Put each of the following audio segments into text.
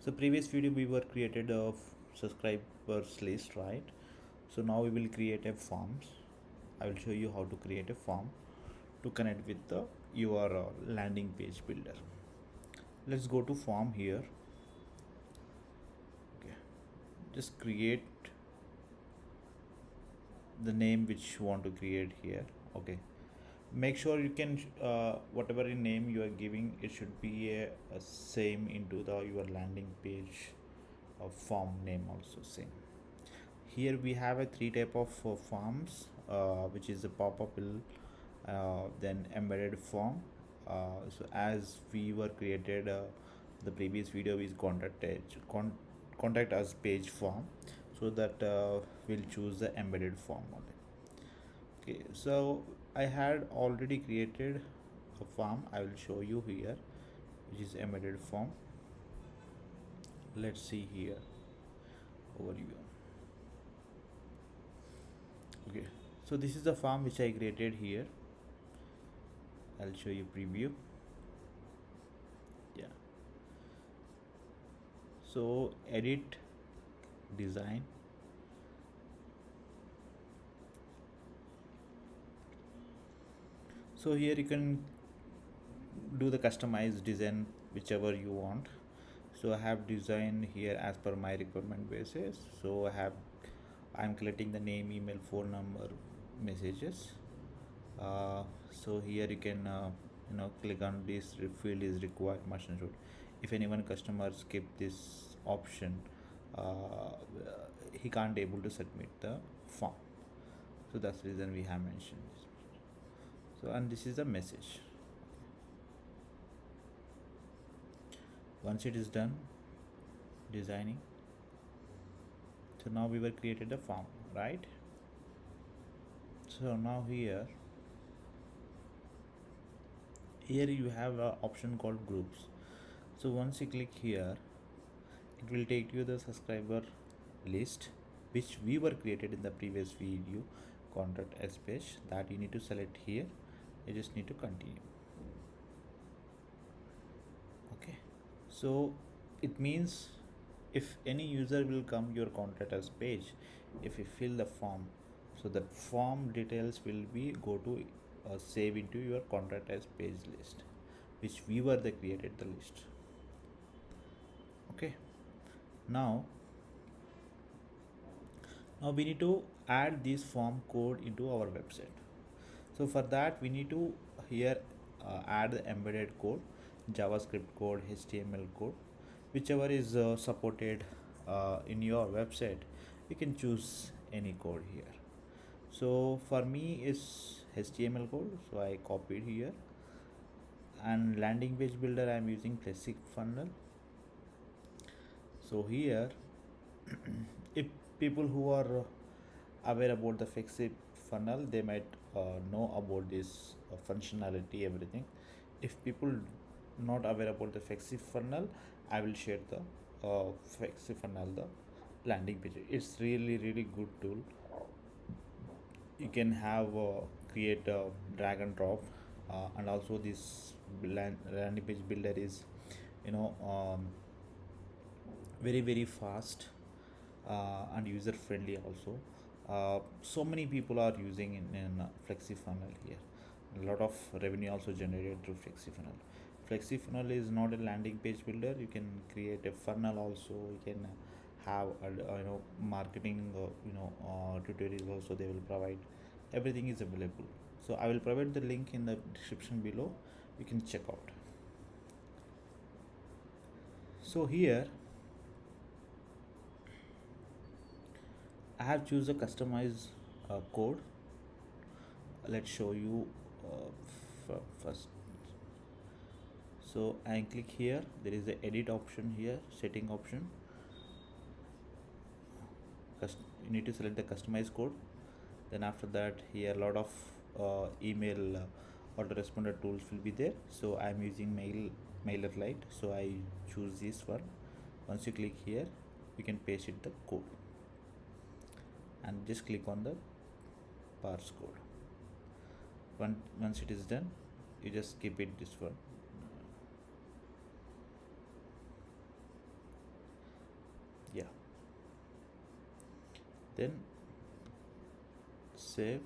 So previous video we were created a subscribers list, right? So now we will create a forms. I will show you how to create a form to connect with the your landing page builder. Let's go to form here. Okay, just create the name which you want to create here. Okay, make sure you can whatever name you are giving, it should be a same into the your landing page form name also same. Here we have a three type of forms, which is a pop-up bill, then embedded form. So as we were created the previous video is contact us page form, so that we'll choose the embedded form only. Okay, so I had already created a form. I will show you here, which is embedded form. Let's see here overview. Okay, so this is the form which I created here. I'll show you preview. Yeah, so edit, design. So here you can do the customized design whichever you want. So I have designed here as per my requirement basis. So I'm collecting the name, email, phone number, messages. So here you can click on this field is required must and should. If anyone customer skip this option, he can't able to submit the form. So that's the reason we have mentioned this. So, and this is the message. Once it is done designing, so now we were created a form, right? So now here you have an option called groups. So once you click here, it will take you the subscriber list which we were created in the previous video, contact us page, that you need to select here. You just need to continue. Okay, so it means if any user will come your contact us page, if you fill the form, so that form details will be go to save into your contact us page list, which we were the created the list. Okay, now we need to add this form code into our website. So for that we need to here add the embedded code, JavaScript code, HTML code, whichever is supported in your website. You can choose any code here. So for me is HTML code, so I copied here. And landing page builder I am using classic funnel. So here if people who are aware about the flexi funnel, they might know about this functionality, everything. If people not aware about the flexi funnel, I will share the flexi funnel, the landing page. It's really good tool. You can have create a drag and drop, and also this landing page builder is very fast and user friendly also. So many people are using in FlexiFunnel here. A lot of revenue also generated through FlexiFunnel. FlexiFunnel is not a landing page builder. You can create a funnel also. You can have marketing tutorials also. They will provide. Everything is available. So I will provide the link in the description below. You can check out. So here I have choose a customized code. Let's show you first. So I click here. There is the edit option here, setting option. You need to select the customized code. Then after that, here a lot of email autoresponder tools will be there. So I am using MailerLite. So I choose this one. Once you click here, you can paste it the code and just click on the parse code. Once it is done, you just keep it this one. Yeah, then save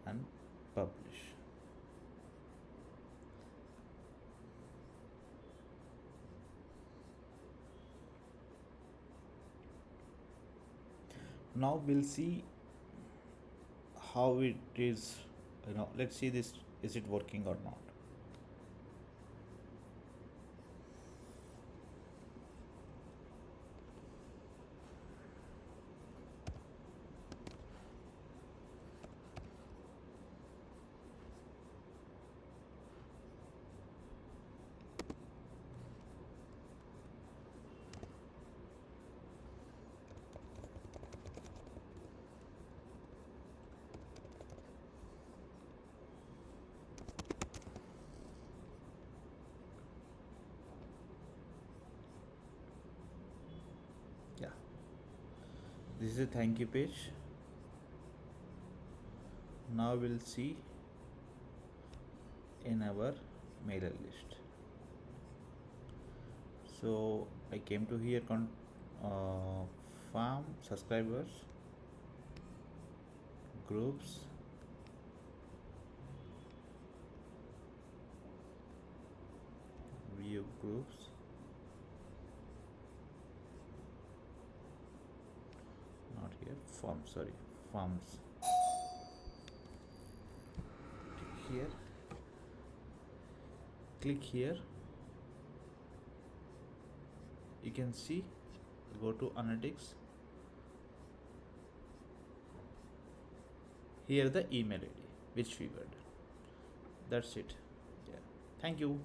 and publish. Now we'll see how it is, let's see this, is it working or not. Yeah, this is a thank you page. Now we'll see in our mailer list. So I came to here, farm, subscribers, groups, view groups, not here, form, sorry, forms. Here, click here, you can see, go to analytics, here the email ID which we got. That's it. Yeah, thank you.